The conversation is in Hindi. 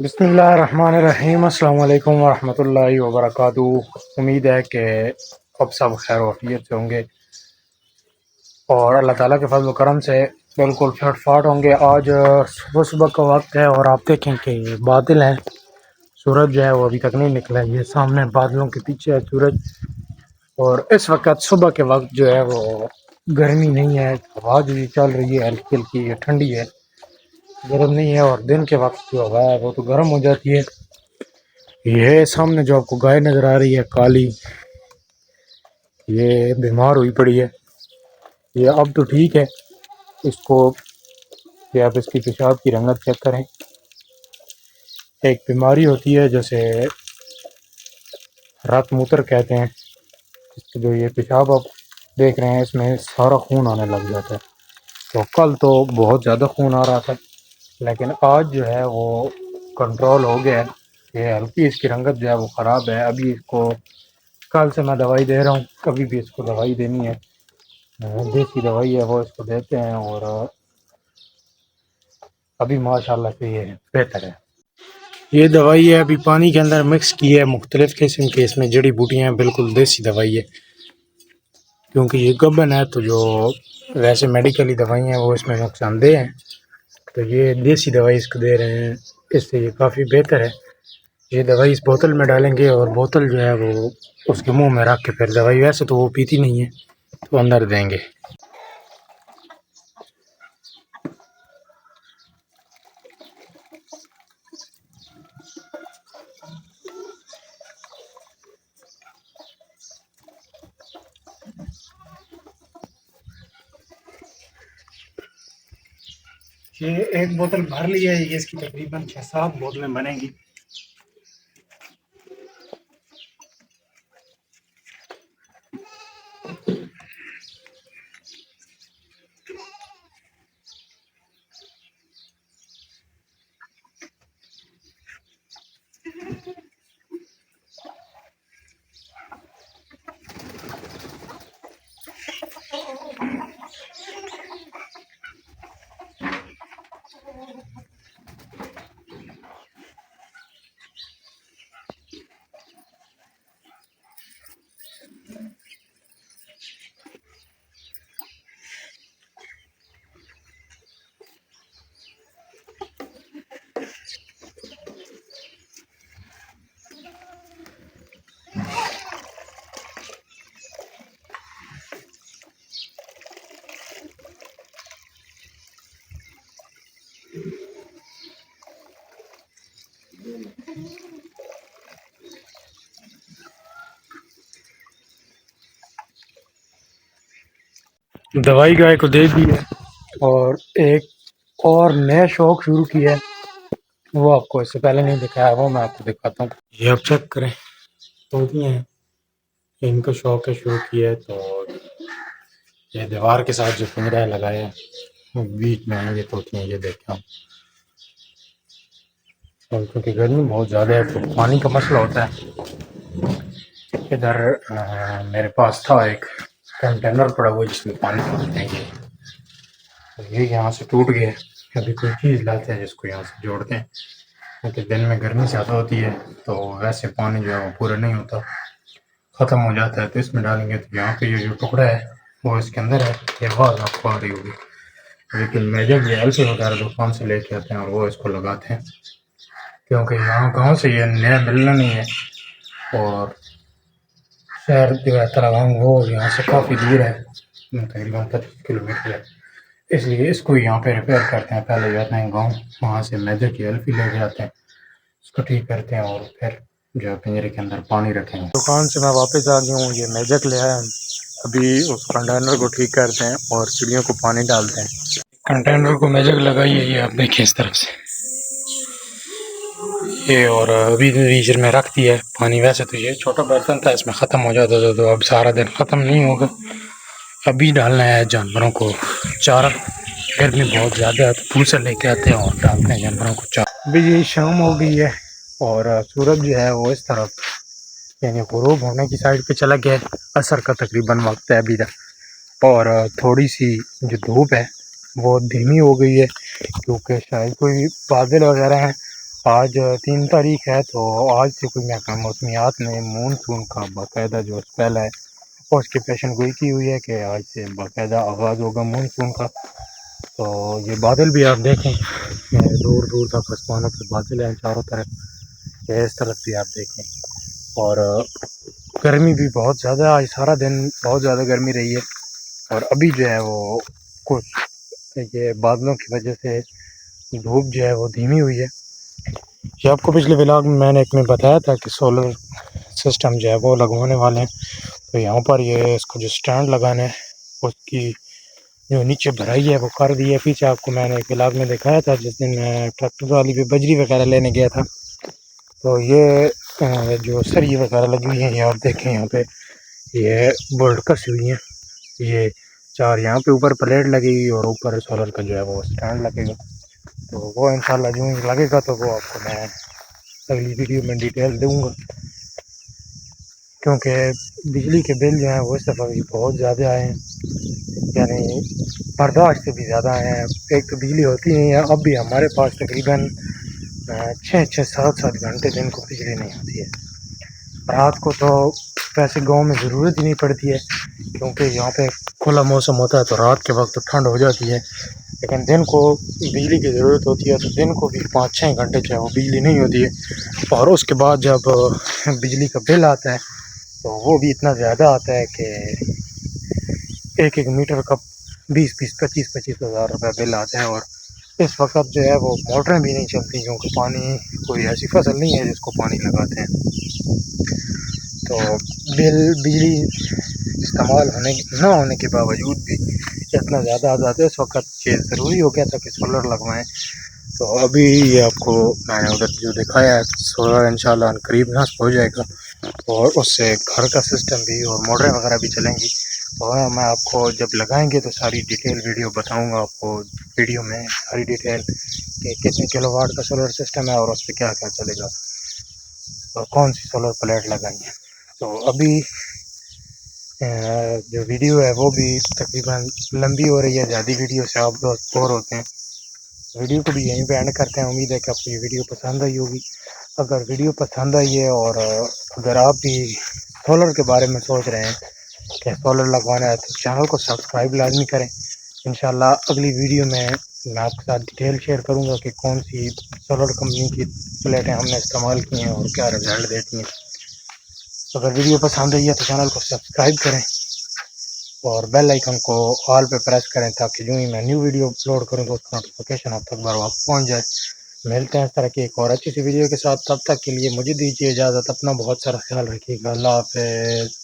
बिस्मिल्लाहिर्रहमानिर्रहीम अस्सलाम वालेकुम वरहमतुल्लाहि वबरकातुहू। उम्मीद है कि अब सब खैर वाफियत से होंगे और अल्लाह ताला के फजल करम से बिल्कुल फिट फाट होंगे। आज सुबह सुबह का वक्त है और आप देखें कि बादल हैं, सूरज जो है वो अभी तक नहीं निकला है। ये सामने बादलों के पीछे है सूरज। और इस वक्त सुबह के वक्त जो है वो गर्मी नहीं है, हवा जो चल रही है हल्की हल्की ठंडी है, गर्म नहीं है। और दिन के वक्त जो हवा है वो तो गर्म हो जाती है। ये सामने जो आपको गाय नजर आ रही है काली, ये बीमार हुई पड़ी है। ये अब तो ठीक है, इसको कि आप इसकी पेशाब की रंगत चेक करें। एक बीमारी होती है जैसे रात मूत्र कहते हैं, इसके जो ये पेशाब आप देख रहे हैं इसमें सारा खून आने लग जाता है। तो कल तो बहुत ज़्यादा खून आ रहा था, लेकिन आज जो है वो कंट्रोल हो गया है। ये हल्की इसकी रंगत जो है वो ख़राब है। अभी इसको कल से मैं दवाई दे रहा हूँ, कभी भी इसको दवाई देनी है, देसी दवाई है वो इसको देते हैं और अभी माशाल्लाह से ये बेहतर है। ये दवाई है अभी पानी के अंदर मिक्स की है, मुख्तलिफ किस्म के इसमें जड़ी बूटियाँ हैं, बिल्कुल देसी दवाई है। क्योंकि ये गबन है तो जो वैसे मेडिकली दवाई हैं वो इसमें नुकसानदेह हैं, तो ये देसी दवाई इसको दे रहे हैं, इससे ये काफ़ी बेहतर है। ये दवाई इस बोतल में डालेंगे और बोतल जो है वो उसके मुंह में रख के फिर दवाई, वैसे तो वो पीती नहीं है, तो अंदर देंगे। ये एक बोतल भर लिया है, ये इसकी तकरीबन 6-7 बोतलें बनेंगी। दवाई गाय को दे दी है और एक और नया शौक शुरू किया है, वो आपको इससे पहले नहीं दिखाया, वो मैं आपको दिखाता हूँ। ये आप चेक करें, तोतियाँ हैं, इनका शौक है शुरू किया है। तो ये दीवार के साथ जो पिंजरा लगाया है वो बीच में है, ये तोतियाँ ये देखें आप। और क्योंकि गर्मी बहुत ज़्यादा है तो पानी का मसला होता है। इधर मेरे पास था एक कंटेनर पड़ा हुआ जिसमें पानी भरते हैं, ये यहाँ से टूट गया। अभी कोई चीज़ लाते हैं जिसको यहाँ से जोड़ते हैं, क्योंकि दिन में गर्मी ज़्यादा होती है तो वैसे पानी जो है वो पूरा नहीं होता, ख़त्म हो जाता है। तो इसमें डालेंगे तो यहाँ पे ये जो टुकड़ा है वो इसके अंदर है। ये आवाज़ आपको आ रही होगी, लेकिन मेजर ये एलसी वगैरह दुकान से लेके आते हैं और वो इसको लगाते हैं, क्योंकि यहाँ गाँव से ये नया मिलना नहीं है और शहर जो है तलावांग वो यहाँ से काफ़ी दूर है, तकरीबन 25 किलोमीटर है। इसलिए इसको यहाँ पे रिपेयर करते हैं, पहले जाते हैं गाँव, वहाँ से मेजर की एल्फी लेके आते हैं, इसको ठीक करते हैं और फिर जो है पिंजरे के अंदर पानी रखेंगे। दुकान से मैं वापस आ गया हूँ, ये मेजक ले आया, अभी उस कंटेनर को ठीक करते हैं और चिड़ियों को पानी डालते हैं। कंटेनर को मेजक लगाइए, ये आप देखिए इस तरफ से ये, और अभी फ्रीजर में रख दिया है पानी। वैसे तो ये छोटा बर्तन था, इसमें ख़त्म हो जाता था तो अब सारा दिन ख़त्म नहीं होगा। अभी डालना है जानवरों को चारा, गर्मी बहुत ज़्यादा है तो फूल लेके आते हैं और डालते हैं जानवरों को चारा। अभी ये शाम हो गई है और सूरज जो है वो इस तरफ यानी ग़ुरूब होने की साइड पे चला गया है। असर का तकरीबन वक्त है अभी तक, और थोड़ी सी जो धूप है वो धीमी हो गई है, क्योंकि शायद कोई बादल वगैरह हैं आज 3 तारीख है, तो आज से कोई महकमा मौसमियात ने मानसून का बाकायदा जो स्पेल है और उसकी पेशन गोई की हुई है कि आज से बाकायदा आगाज़ होगा मानसून का। तो ये बादल भी आप देखें, दूर दूर तक आसमानों पे बादल हैं चारों तरफ, ये इस तरफ भी आप देखें। और गर्मी भी बहुत ज़्यादा, आज सारा दिन बहुत ज़्यादा गर्मी रही है। और अभी जो है वो कुछ ये बादलों की वजह से धूप जो है वो धीमी हुई है। ये आपको पिछले व्लॉग में मैंने एक में बताया था कि सोलर सिस्टम जो है वो लगवाने वाले हैं। तो यहाँ पर ये इसको जो स्टैंड लगाना है उसकी जो नीचे भराई है वो कर दी है। पीछे आपको मैंने एक व्लॉग में दिखाया था जिस दिन मैं ट्रैक्टर ट्राली पे बजरी वगैरह लेने गया था। तो ये जो सरिये वगैरह लगी हुई हैं, ये आप देखें यहाँ पे ये बोल्ट कसी हुई हैं। ये 4 यहाँ पे ऊपर प्लेट लगेगी और ऊपर सोलर का जो है वो स्टैंड लगेगा। तो वो इंशाल्लाह जो ही लगेगा तो वो आपको मैं अगली वीडियो में डिटेल दूंगा, क्योंकि बिजली के बिल जो हैं वो इस दफ़ा भी बहुत ज़्यादा आए हैं, यानी बर्दाश्त से भी ज़्यादा आए हैं। एक तो बिजली होती नहीं है, अब भी हमारे पास तकरीबन 6-7 घंटे दिन को बिजली नहीं होती है। रात को तो वैसे गांव में ज़रूरत ही नहीं पड़ती है, क्योंकि यहाँ पे खुला मौसम होता है तो रात के वक्त तो ठंड हो जाती है। लेकिन दिन को बिजली की ज़रूरत होती है, तो दिन को भी 5-6 घंटे जो है वो बिजली नहीं होती है। और उसके बाद जब बिजली का बिल आता है तो वो भी इतना ज़्यादा आता है कि एक एक मीटर का 20-20, 25-25 हज़ार रुपये बिल आता है। और इस वक्त जो है वो मोटरें भी नहीं चलती, क्योंकि पानी कोई ऐसी फसल नहीं है जिसको पानी लगाते हैं। तो बिजली इस्तेमाल ना होने के बावजूद भी इतना ज़्यादा आ जाता है। इस वक्त ये ज़रूरी हो गया था कि सोलर लगवाएं। तो अभी ये आपको मैंने उधर जो दिखाया है सोलर इंशाल्लाह करीब नस्ब हो जाएगा और उससे घर का सिस्टम भी और मोटरें वगैरह भी चलेंगी। तो मैं आपको जब लगाएंगे तो सारी डिटेल वीडियो बताऊंगा आपको, वीडियो में सारी डिटेल कि कितने किलोवाट का सोलर सिस्टम है और उस पर क्या क्या चलेगा और कौन सी सोलर प्लेट लगाएंगे। तो अभी जो वीडियो है वो भी तकरीबन लंबी हो रही है, ज़्यादा वीडियो से आप बहुत बोर होते हैं। वीडियो को भी यहीं पे एंड करते हैं। उम्मीद है कि आपको ये वीडियो पसंद आई होगी। अगर वीडियो पसंद आई है और अगर आप भी सोलर के बारे में सोच रहे हैं कि सोलर लगवाना है, तो चैनल को सब्सक्राइब लाजमी करें। इंशाल्लाह अगली वीडियो में मैं आपके साथ डिटेल शेयर करूंगा कि कौन सी सोलर कंपनी की प्लेटें हमने इस्तेमाल की हैं और क्या रिजल्ट देती हैं। अगर वीडियो पसंद आई है तो चैनल को सब्सक्राइब करें और बेल आइकन को ऑल पे प्रेस करें, ताकि जो ही मैं न्यू वीडियो अपलोड करूं तो उसका नोटिफिकेशन आप तक बर वक्त पहुँच जाए। मिलते हैं इस तरह की एक और अच्छी सी वीडियो के साथ, तब तक के लिए मुझे दीजिए इजाज़त। अपना बहुत सारा ख्याल रखिएगा। अल्लाह हाफ़िज़।